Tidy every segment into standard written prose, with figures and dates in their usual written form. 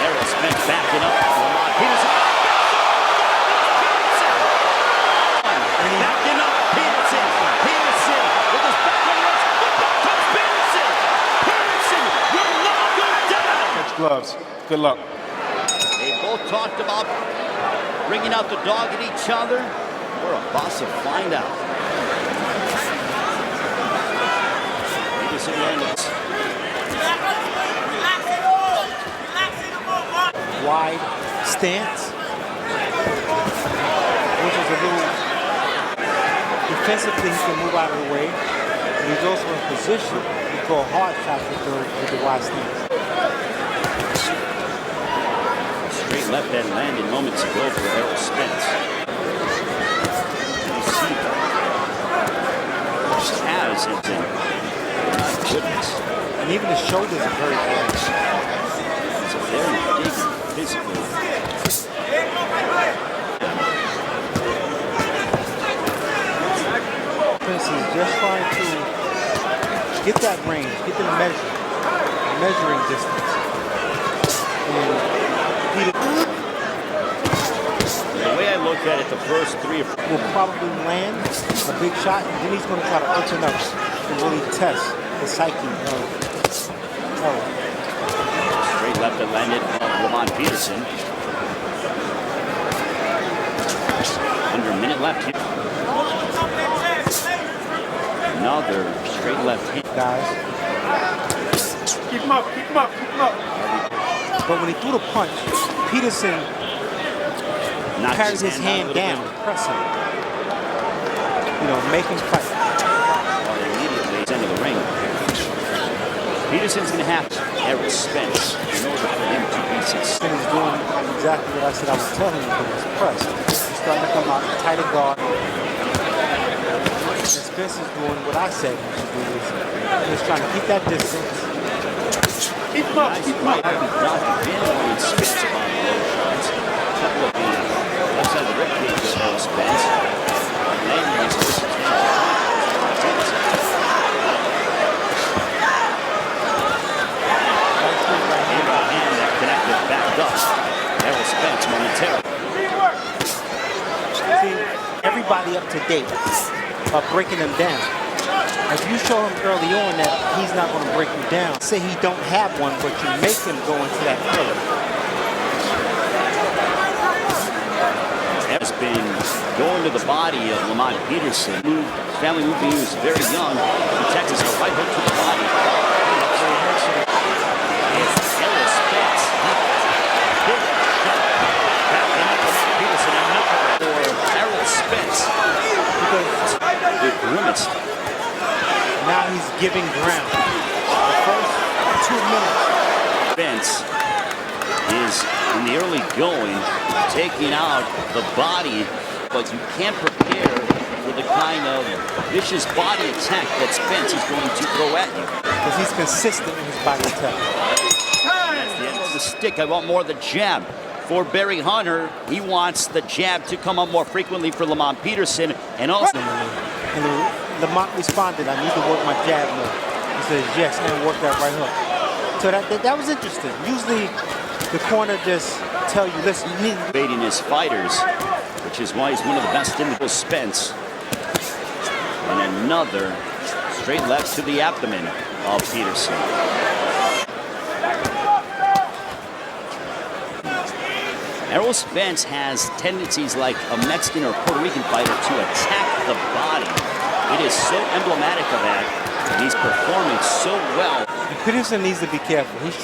Errol Spence backing up. Lamont Peterson. Backing up Peterson. Peterson with his back on the Peterson. Peterson will not go down. Catch gloves. Good luck. They both talked about bringing out the dog at each other. We're about to find out. Peterson landed. Wide stance, which is a little defensively, he can move out of the way. And he's also in position to throw hard shots with the wide stance. Straight left that landed moments ago for Errol Spence. You see calves and my goodness. And even the shoulders are very big. It's a very big physical. Spence is just trying to get that range, get the measuring distance. And the way I look at it, the first three will probably land a big shot, and then he's going to try to open up and really test the psyche of Errol. Straight left that landed Lamont Peterson. Under a minute left here. Another straight left hand. Guys. Keep him up, keep him up, keep him up. But when he threw the punch, Peterson carried his hand down, pressing. You know, make him fight. Immediately into the ring. Peterson's going to have Errol Spence in order for him to be successful. He's doing exactly what I said I would tell him to do, is press. He's starting to come out tighter guard. And Spence is doing what I said he should do, is he's trying to keep that distance. Keep him up, keep him up. Spence on the low shots. A couple of the left side of the rib cage of Errol Spence. Landing his distance. Errol Spence momentarily. See, everybody up to date are breaking him down. If you show him early on that he's not going to break you down, say he don't have one, but you make him go into that pillar. Has been going to the body of Lamont Peterson. Family moved when he was very young. He Texas a right hook to the body. Errol Spence. Big shot. Backing up Lamont Peterson. Another for Errol Spence. Because the grimace. Now he's giving ground. The first 2 minutes. Spence is in the early going, taking out the body, but you can't prepare for the kind of vicious body attack that Spence is going to throw at you. Because he's consistent in his body attack. That's the end of the stick. I want more of the jab. For Barry Hunter, he wants the jab to come up more frequently for Lamont Peterson, and also... And Lamont responded, I need to work my jab more. He says, yes, and work that right hook. So that was interesting. Usually, the corner just tell you, listen, you need... Baiting his fighters, which is why he's one of the best in the Spence. And another straight left to the abdomen of Peterson. Errol Spence has tendencies like a Mexican or Puerto Rican fighter to attack the body. It is so emblematic of that, and he's performing so well. Peterson needs to be careful. He's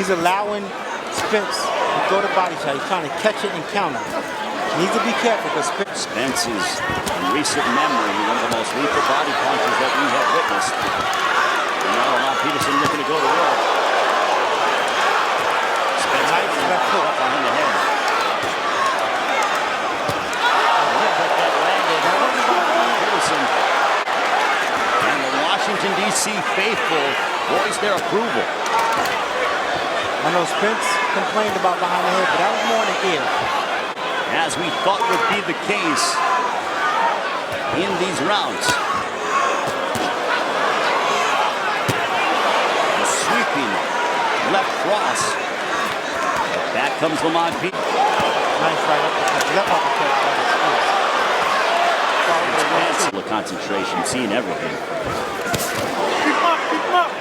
allowing Spence to go to body shot. He's trying to catch it and counter. He needs to be careful because Spence is, in recent memory, one of the most lethal body punches that we have witnessed. And now Lamont Peterson looking to go to work. Spence nice left hook behind the head. That landed. Peterson. And the Washington, D.C. faithful voiced their approval. I know Spence complained about behind the head, but that was more in the ear. As we thought would be the case in these rounds. The sweeping left cross. Back comes Lamont Peterson. Nice right uppercut. Left uppercut by the Spence. Full of concentration, seeing everything. Keep him up, keep him up.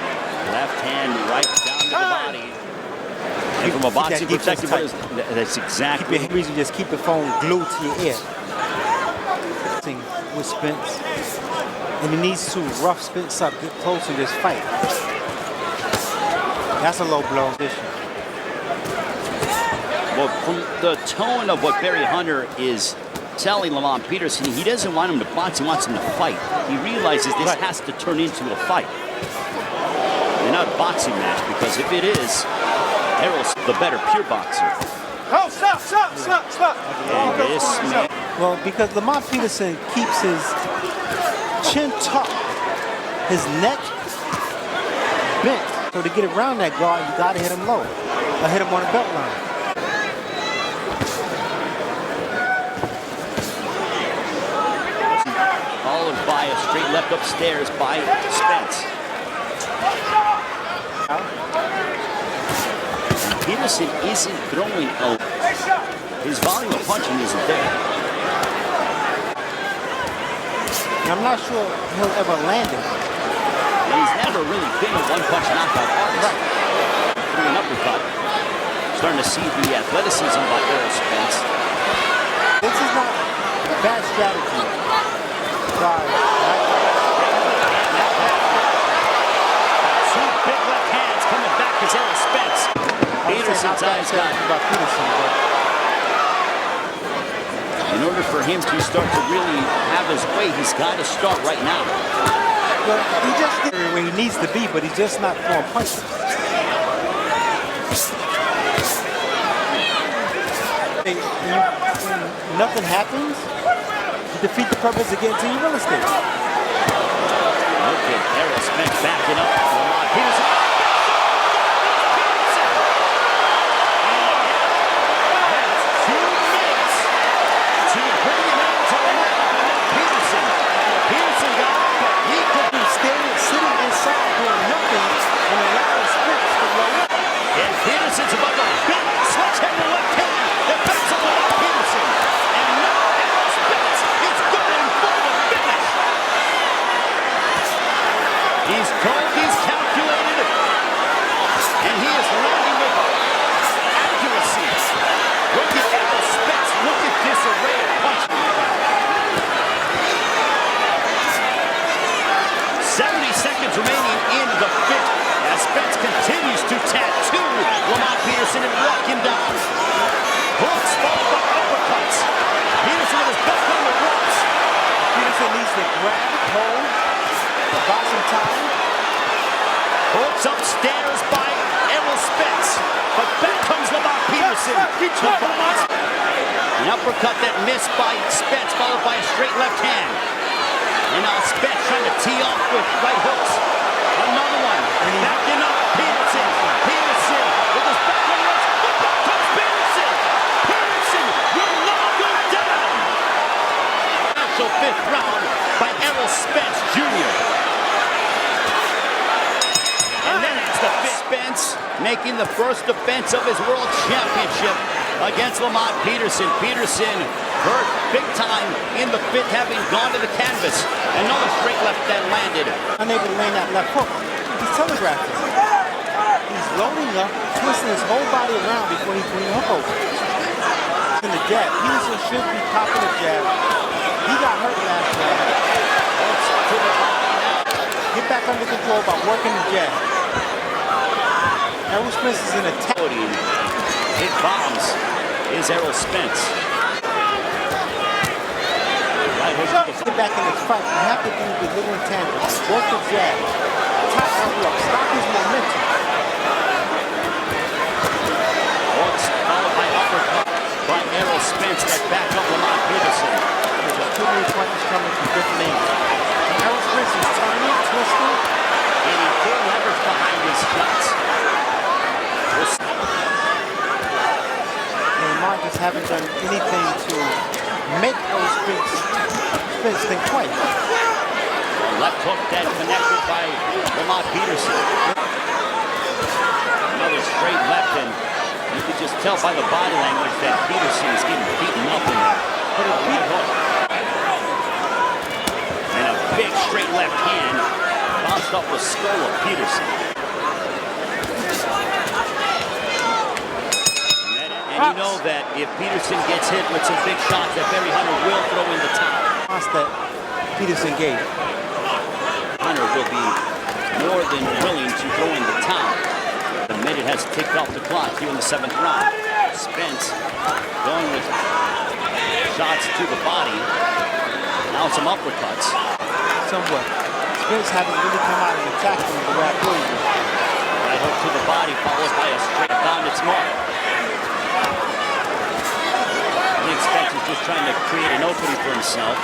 Left hand right down to the body. And from a boxing perspective, that's exactly the reason. Just keep the phone glued to your ear. With Spence, and he needs to rough Spence up, get close to this fight. That's a low blow position. Well, from the tone of what Barry Hunter is telling Lamont Peterson, he doesn't want him to box, he wants him to fight. He realizes this has to turn into a fight. And not a boxing match, because if it is, Errol's the better pure boxer. Oh, stop. And this man, Well, because Lamont Peterson keeps his chin tucked, his neck bent. So to get around that guard, you gotta hit him low. Or hit him on the belt line. followed by a straight left upstairs by Spence. Peterson isn't throwing his volume of punching isn't there. I'm not sure he'll ever land it. And he's never really been a one-punch knockout artist. Through an uppercut. Starting to see the athleticism by Errol Spence. This is not a bad strategy. Two big left hands coming back as Errol Spence. Peterson's eyes got about Peterson, but in order for him to start to really have his way, he's got to start right now. But he just where he needs to be, but he's just not throwing punches. When nothing happens, you defeat the purpose of getting to your real estate. Okay, Errol Spence backing up. Lamont Peterson. Peterson's above the big switch-header left hand that backs up Lamont Peterson. And now Errol Spence is going for the finish. He's cold, he's calculated, and he is landing with accuracy. Look at Errol Spence, look at this array of punches. 70 seconds remaining in the fifth. As Spence continues to tattoo Lamont Peterson and walk him down. Hooks followed by uppercuts. Peterson with his back on the ropes. Peterson needs to grab, hold, buy some time. Hooks upstairs by Errol Spence. But back comes Lamont Peterson. An uppercut that missed by Spence, followed by a straight left hand. And now Spence trying to tee off with right hooks. Another one. Backing up Peterson. Peterson with his back on the ropes. But back comes Peterson. Peterson will not go down. Actual fifth round by Errol Spence Jr. And then it's the fifth. Spence making the first defense of his world championship against Lamont Peterson. Peterson hurt big time in the fifth, having gone to the canvas. Another straight left that landed. Unable to land that left hook. He's telegraphing. He's loading up, twisting his whole body around before he can hook over. In the jab. Peterson should be popping the jab. He got hurt last round. Get back under control by working the jab. Errol Spence is in attack. Hit bombs is Errol Spence. Get back in this fight. You have to do the little intangibles. Work the jab. Tie Errol up. Stop his momentum. Hooks followed by uppercut by Errol Spence that back up Lamont Peterson. There's too many punches coming from different angles. Errol Spence is turning, twisting, and he full leverage behind his shots. And Lamont just haven't done anything to make Errol Spence think twice. Left hook that connected by Lamont Peterson. Another straight left, and you could just tell by the body language that Peterson is getting beaten up in there. And a big straight left hand bounced off the skull of Peterson. And you know that if Peterson gets hit with some big shots, that Barry Hunter will throw in the towel. That Peterson gave. Hunter will be more than willing to throw in the towel. The minute has ticked off the clock here in the 7th round. Spence going with shots to the body. Now some uppercuts. Somewhat. Spence hasn't really come out and attacked him the way I told you. Right hook to the body, followed by a straight down its mark. I think Spence is just trying to create an opening for himself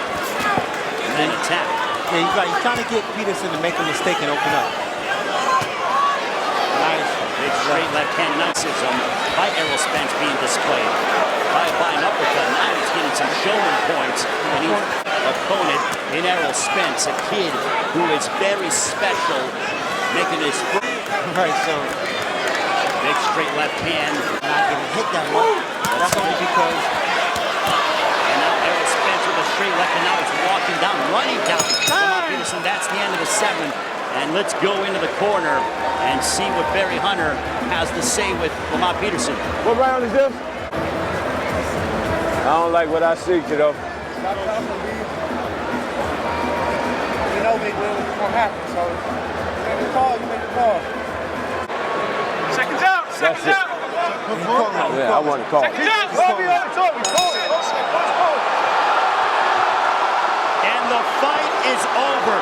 and then attack. Yeah, he's right. He's trying to get Peterson to make a mistake and open up. Nice. Big straight left hand narcissism by Errol Spence being displayed. By an uppercut. Now he's getting some showing points. And his opponent in Errol Spence, a kid who is very special, making his foot. Right, so big straight left hand. Not getting hit that much. That's only because. And now Errol Spence with a straight left, and now he's walking down, running down. Lamont Peterson, that's the end of the 7th. And let's go into the corner and see what Barry Hunter has to say with Lamont Peterson. What round is this? I don't like what I see, kiddo. You know, big win what's going to happen, so you make the call, you make the call. Seconds out, seconds out. Yeah, I want to call. Seconds out. And the fight is over.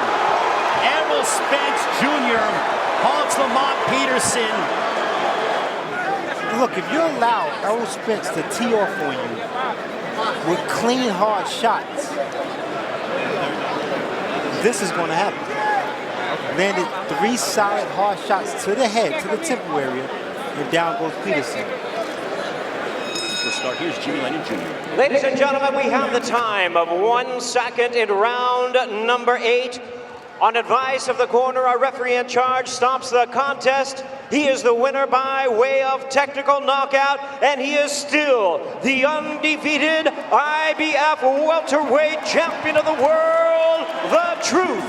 Errol Spence Jr. halts Lamont Peterson. Look, if you allow Errol Spence to tee off on you with clean, hard shots, this is going to happen. Landed 3 solid, hard shots to the head, to the temple area, and down goes Peterson. Start. Here's Jimmy Lennon Jr. Ladies and gentlemen, we have the time of 1 second in round number 8. On advice of the corner, our referee in charge stops the contest. He is the winner by way of technical knockout, and he is still the undefeated IBF welterweight champion of the world, The Truth.